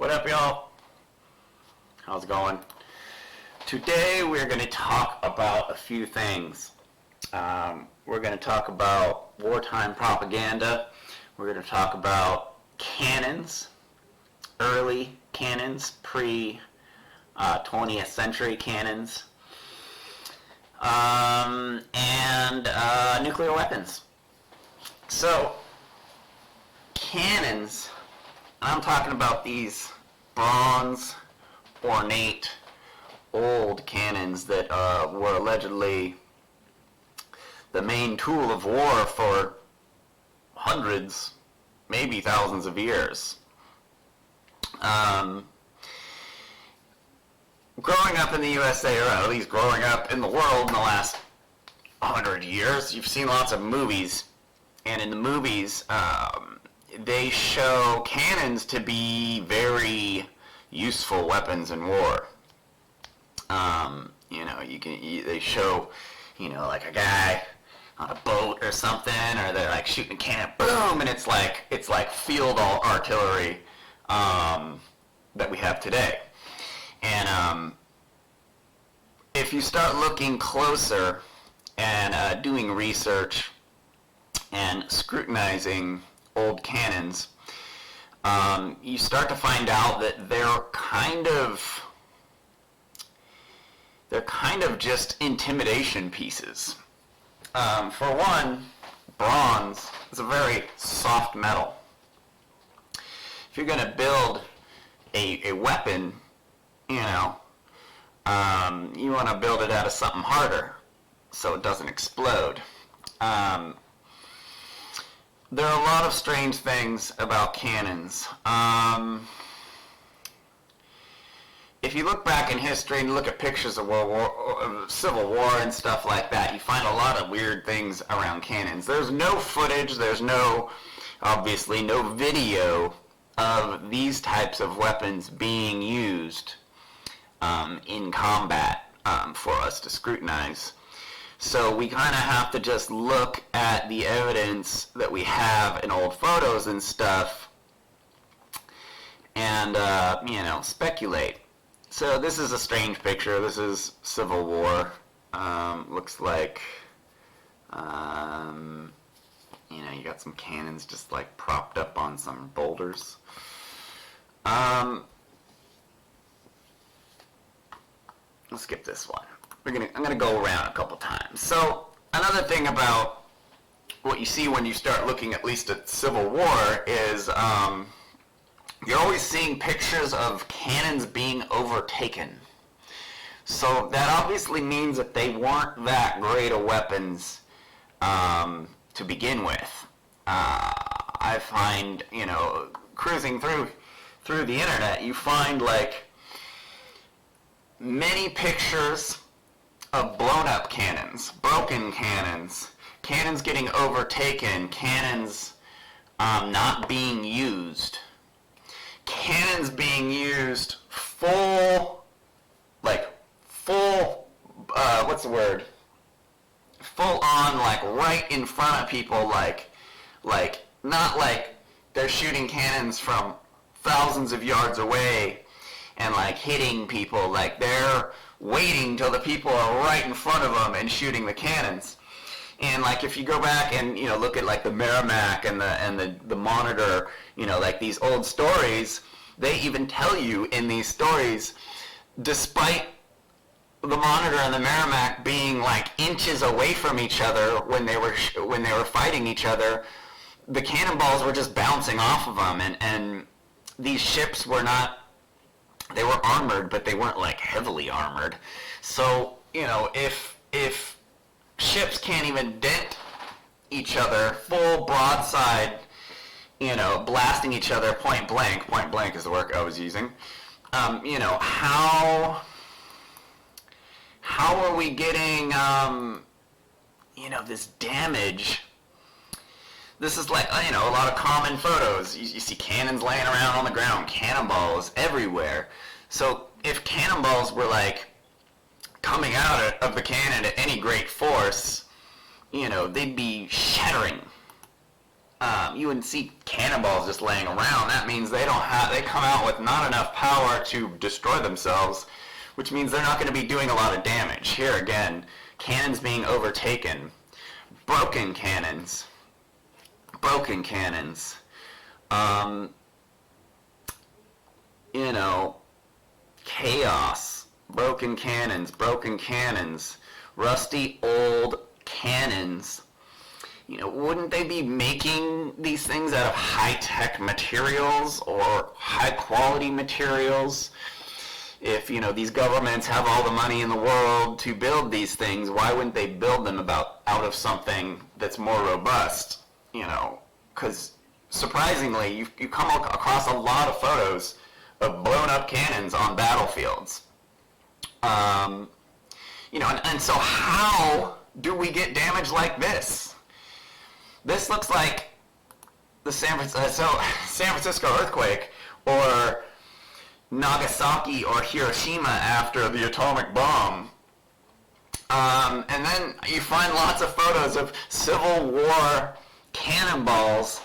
What up, y'all? How's it going? Today we're going to talk about a few things. We're going to talk about wartime propaganda. We're going to talk about cannons, early cannons, pre-20th century cannons, and nuclear weapons. So, cannons, I'm talking about these bronze, ornate, old cannons that were allegedly the main tool of war for hundreds, maybe thousands of years. Growing up in the USA, or at least growing up in the world in the last 100 years, you've seen lots of movies, and in the movies, they show cannons to be very useful weapons in war. They show, like a guy on a boat or something, or they're like shooting a cannon, boom, and it's like field artillery that we have today. And if you start looking closer and doing research and scrutinizing old cannons, you start to find out that they're kind of just intimidation pieces. For one, bronze is a very soft metal. If you're going to build a weapon, you want to build it out of something harder so it doesn't explode. There are a lot of strange things about cannons. If you look back in history and look at pictures of Civil War and stuff like that, you find a lot of weird things around cannons. There's no footage, there's obviously no video of these types of weapons being used in combat for us to scrutinize. So we kind of have to just look at the evidence that we have in old photos and stuff and, speculate. So this is a strange picture. This is Civil War. Looks like, you got some cannons just like propped up on some boulders. Let's skip this one. I'm gonna go around a couple times. So another thing about what you see when you start looking at least at Civil War is you're always seeing pictures of cannons being overtaken. So that obviously means that they weren't that great of weapons to begin with. I find, cruising through the internet, you find like many pictures of blown up cannons, broken cannons, cannons getting overtaken, cannons not being used, cannons being used full on, like right in front of people, like not like they're shooting cannons from thousands of yards away and like hitting people, like they're waiting till the people are right in front of them and shooting the cannons. And like if you go back and look at like the Merrimack and the Monitor, like these old stories, they even tell you in these stories, despite the Monitor and the Merrimack being like inches away from each other when they were fighting each other, the cannonballs were just bouncing off of them, and these ships were not. They were armored, but they weren't like heavily armored. So, if ships can't even dent each other, full broadside, blasting each other point blank is the word I was using, how are we getting, this damage? This is like, a lot of common photos. You see cannons laying around on the ground, cannonballs everywhere. So if cannonballs were like coming out of the cannon at any great force, they'd be shattering you wouldn't see cannonballs just laying around. That means they come out with not enough power to destroy themselves, which means they're not going to be doing a lot of damage. Here again, cannons being overtaken, broken cannons, chaos, broken cannons, rusty old cannons. Wouldn't they be making these things out of high-tech materials or high-quality materials? If, these governments have all the money in the world to build these things, why wouldn't they build them out of something that's more robust? Because surprisingly, you come across a lot of photos of blown-up cannons on battlefields. And so how do we get damage like this? This looks like the San Francisco earthquake, or Nagasaki or Hiroshima after the atomic bomb. And then you find lots of photos of Civil War cannonballs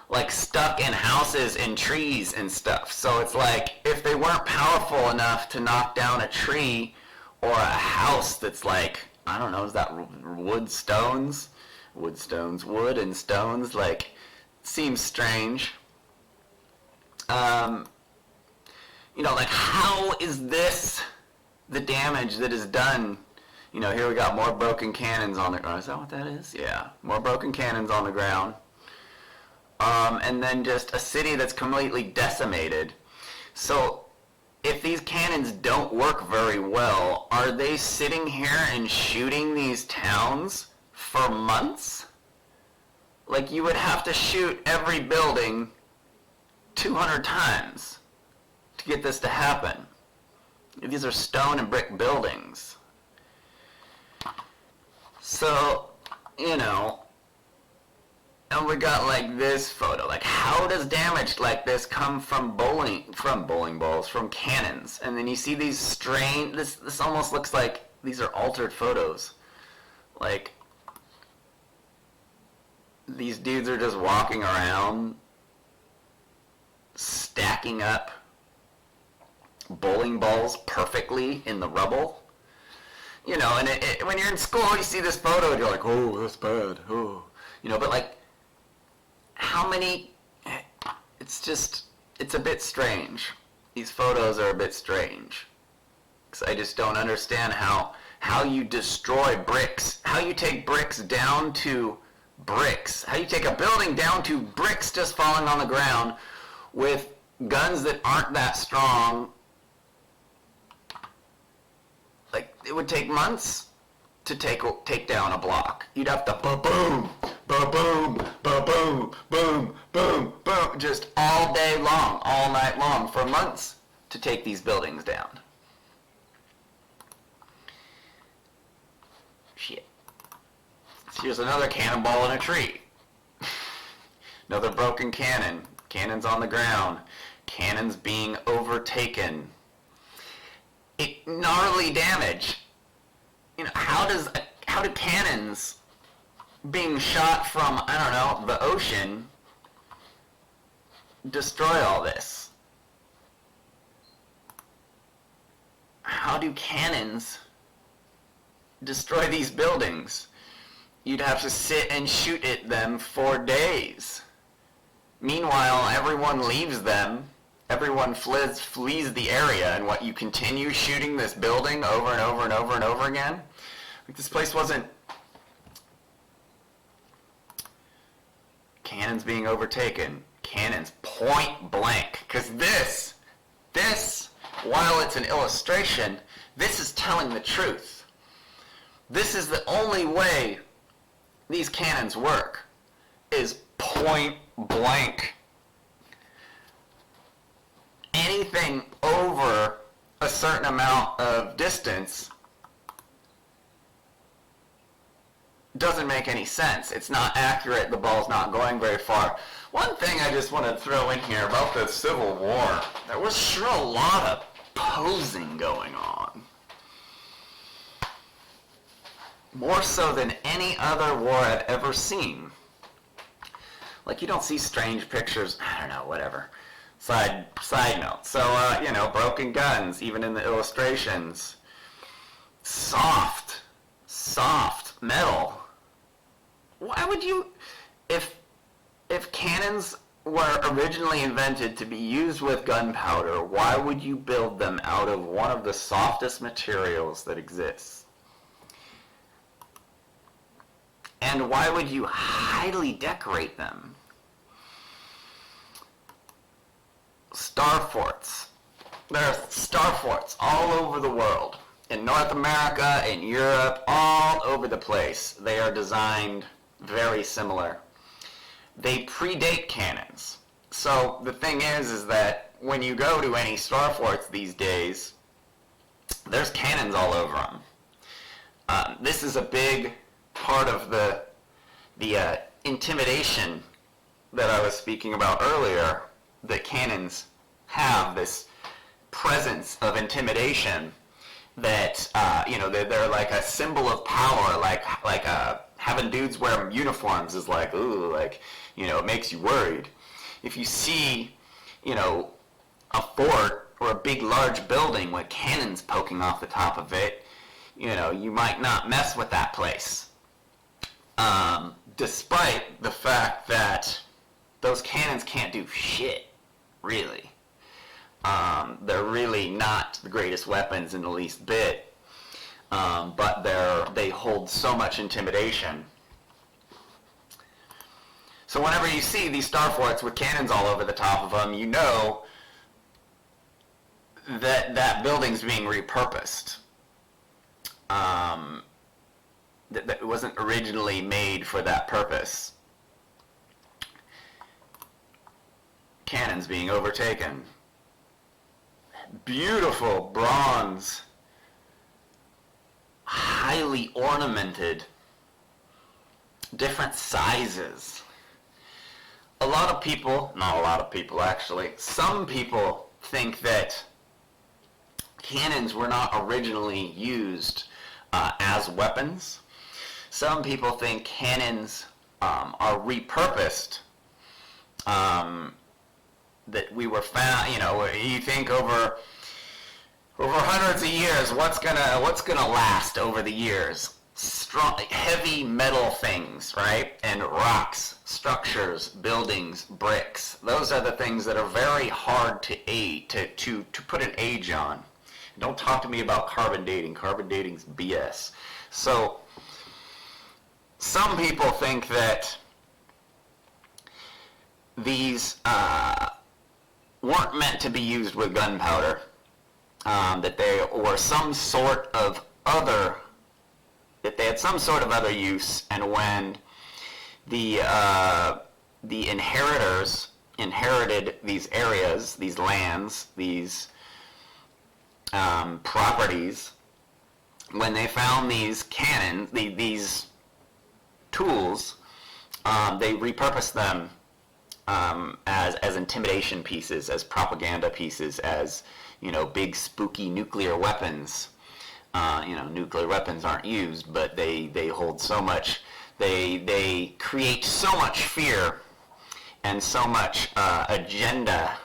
like stuck in houses and trees and stuff. So it's like, if they weren't powerful enough to knock down a tree or a house that's like, I don't know, is that wood and stones, like, seems strange. Like, how is this the damage that is done? Here we got more broken cannons on the ground. Is that what that is? Yeah, more broken cannons on the ground. And then just a city that's completely decimated. So, if these cannons don't work very well, are they sitting here and shooting these towns for months? Like, you would have to shoot every building 200 times to get this to happen. These are stone and brick buildings. So, and we got like this photo. Like, how does damage like this come from bowling balls, from cannons? And then you see these this almost looks like these are altered photos. Like, these dudes are just walking around stacking up bowling balls perfectly in the rubble. And when you're in school, you see this photo and you're like, oh, that's bad. Oh, but like, how many, it's a bit strange. These photos are a bit strange. Because I just don't understand how you destroy bricks, how you take bricks down to bricks, how you take a building down to bricks just falling on the ground with guns that aren't that strong. Like, it would take months to take down a block. You'd have to boom, boom, boom, boom, boom, boom, just all day long, all night long, for months to take these buildings down. Shit. Here's another cannonball in a tree. Another broken cannon. Cannons on the ground. Cannons being overtaken. Gnarly damage. How do cannons being shot from, I don't know, the ocean destroy all this? How do cannons destroy these buildings? You'd have to sit and shoot at them for days. Meanwhile, everyone leaves them. Everyone flees the area, and you continue shooting this building over and over and over and over again? Like, this place wasn't... Cannons being overtaken. Cannons point blank. Because this, while it's an illustration, this is telling the truth. This is the only way these cannons work, is point blank. Anything over a certain amount of distance doesn't make any sense. It's not accurate. The ball's not going very far. One thing I just want to throw in here about the Civil War, there was sure a lot of posing going on. More so than any other war I've ever seen. Like, you don't see strange pictures. I don't know, whatever. Side note. So, broken guns, even in the illustrations. Soft metal. Why would you, if cannons were originally invented to be used with gunpowder, why would you build them out of one of the softest materials that exists? And why would you highly decorate them? Star forts. There are star forts all over the world. In North America, in Europe, all over the place. They are designed very similar. They predate cannons. So the thing is that when you go to any star forts these days, there's cannons all over them. This is a big part of the intimidation that I was speaking about earlier, that cannons have this presence of intimidation that, they're like a symbol of power, like having dudes wear uniforms is like, ooh, like, it makes you worried. If you see, a fort or a big large building with cannons poking off the top of it, you might not mess with that place. Despite the fact that those cannons can't do shit, really. They're really not the greatest weapons in the least bit, but they hold so much intimidation. So whenever you see these star forts with cannons all over the top of them, you know that building's being repurposed. That it wasn't originally made for that purpose. Cannons being overtaken. Beautiful bronze, highly ornamented, different sizes. A lot of people, not a lot of people actually, some people think that cannons were not originally used as weapons. Some people think cannons are repurposed. That we were found, you think over hundreds of years, what's gonna last over the years? Strong, heavy metal things, right? And rocks, structures, buildings, bricks. Those are the things that are very hard to put an age on. Don't talk to me about carbon dating. Carbon dating's BS. So some people think that these weren't meant to be used with gunpowder, that they were some sort of other, that they had some sort of other use, and when the inheritors inherited these areas, these lands, these properties, when they found these cannons, these tools, they repurposed them as intimidation pieces, as propaganda pieces, as big spooky nuclear weapons. Nuclear weapons aren't used, but they hold so much. They create so much fear and so much agenda,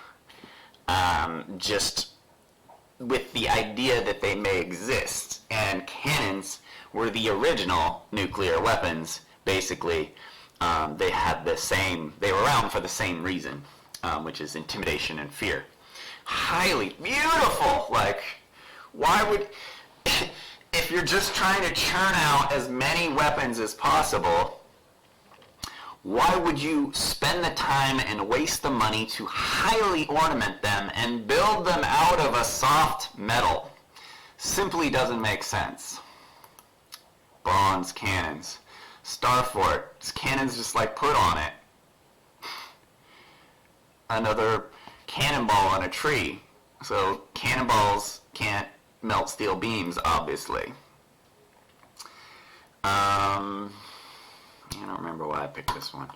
just with the idea that they may exist. And cannons were the original nuclear weapons, basically. They were around for the same reason, which is intimidation and fear. Highly beautiful. Like, why would, if you're just trying to churn out as many weapons as possible, why would you spend the time and waste the money to highly ornament them and build them out of a soft metal? Simply doesn't make sense. Bronze cannons. Star fort. Cannons just like put on it. Another cannonball on a tree. So cannonballs can't melt steel beams, obviously. I don't remember why I picked this one.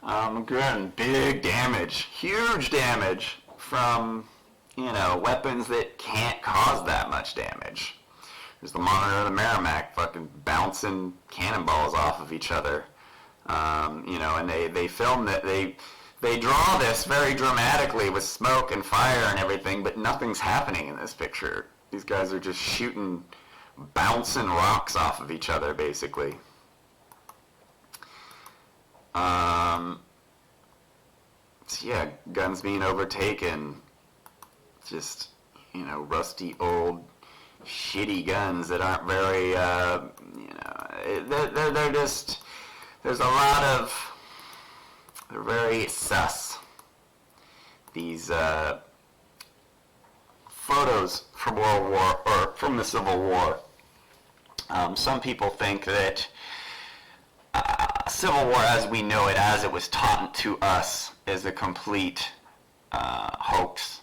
Again, big damage, huge damage from, weapons that can't cause that much damage. There's the Monitor and the Merrimack fucking bouncing cannonballs off of each other. And they film that they draw this very dramatically with smoke and fire and everything, but nothing's happening in this picture. These guys are just shooting, bouncing rocks off of each other, basically. So yeah, guns being overtaken, just, rusty old shitty guns that aren't very, they're just, there's a lot of, they're very sus. These photos from World War, or from the Civil War. Some people think that Civil War as we know it, as it was taught to us, is a complete hoax,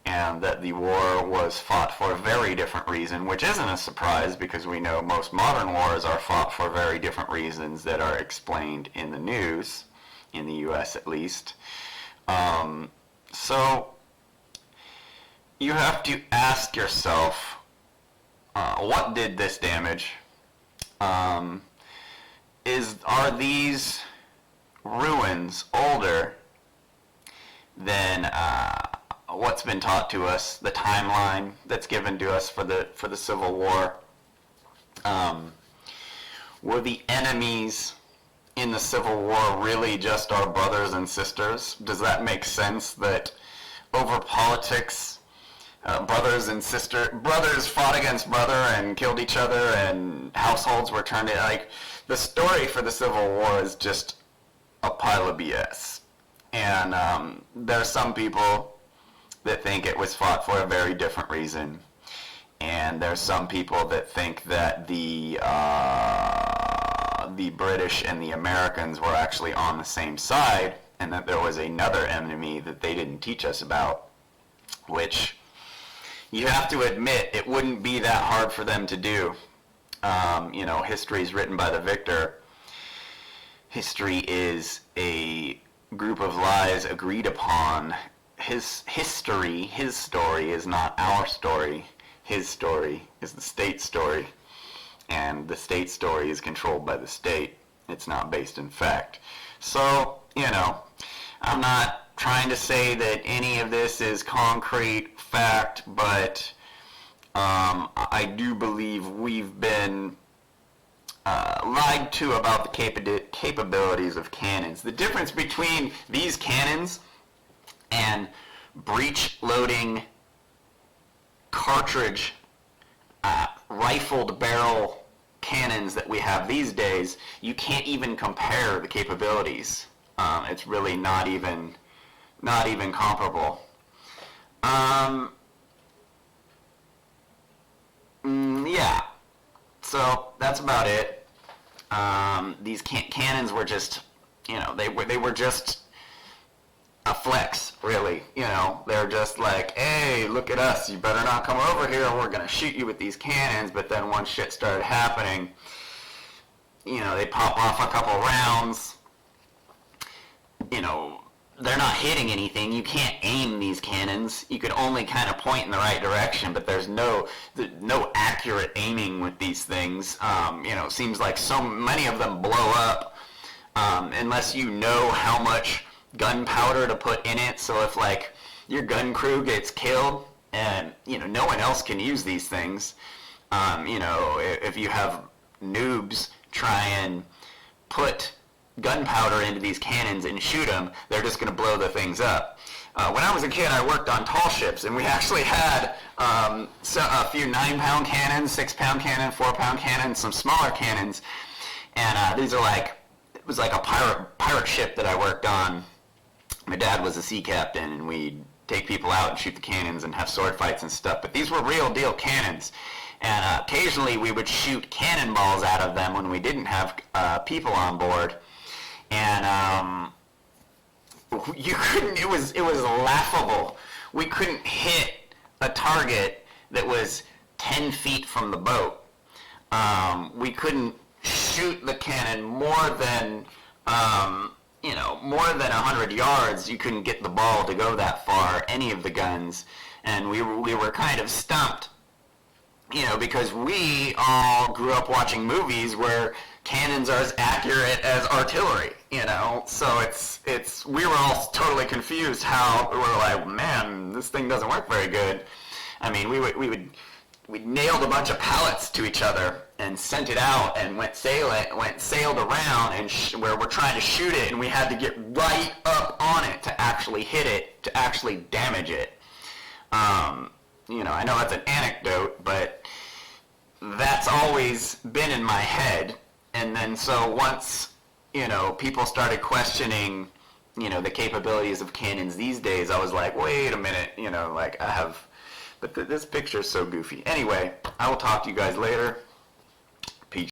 and that the war was fought for a very different reason, which isn't a surprise because we know most modern wars are fought for very different reasons that are explained in the news, in the U.S. at least. So you have to ask yourself, what did this damage? Are these ruins older than what's been taught to us, the timeline that's given to us for the Civil War? Were the enemies in the Civil War really just our brothers and sisters? Does that make sense that over politics, brothers fought against brother and killed each other, and households were turned in? The story for the Civil War is just a pile of BS. And there are some people that think it was fought for a very different reason. And there's some people that think that the British and the Americans were actually on the same side, and that there was another enemy that they didn't teach us about, which you have to admit it wouldn't be that hard for them to do. History is written by the victor. History is a group of lies agreed upon. His story is not our story. His story is the state story. And the state story is controlled by the state. It's not based in fact. So, I'm not trying to say that any of this is concrete fact, but I do believe we've been lied to about the capabilities of cannons. The difference between these cannons and breech-loading cartridge rifled barrel cannons that we have these days, you can't even compare the capabilities. It's really not even comparable. Yeah. So that's about it. These cannons were just, they were just a flex, really. They're just like, hey, look at us, you better not come over here, we're going to shoot you with these cannons. But then once shit started happening, they pop off a couple rounds. They're not hitting anything. You can't aim these cannons. You could only kind of point in the right direction, but there's no accurate aiming with these things. It seems like so many of them blow up unless you know how much gunpowder to put in it. So if your gun crew gets killed and no one else can use these things, if you have noobs try and put gunpowder into these cannons and shoot them, they're just going to blow the things up. When I was a kid, I worked on tall ships, and we actually had a few 9-pound cannons, 6-pound cannon, 4-pound cannons, some smaller cannons, and these are it was like a pirate ship that I worked on. My dad was a sea captain, and we'd take people out and shoot the cannons and have sword fights and stuff, but these were real deal cannons. And occasionally we would shoot cannonballs out of them when we didn't have people on board. And you couldn't. It was laughable. We couldn't hit a target that was 10 feet from the boat. We couldn't shoot the cannon more than 100 yards. You couldn't get the ball to go that far. Any of the guns, and we were kind of stumped you know, because we all grew up watching movies where cannons are as accurate as artillery, you know. So it's we were all totally confused how we were like, man, this thing doesn't work very good. I mean, we nailed a bunch of pallets to each other and sent it out and sailed around and where we're trying to shoot it, and we had to get right up on it to actually hit it, to actually damage it. You know, I know that's an anecdote, but that's always been in my head. And then so once, you know, people started questioning, you know, the capabilities of cannons these days, I was like, wait a minute, you know, like I have, but this picture is so goofy. Anyway, I will talk to you guys later. Peace.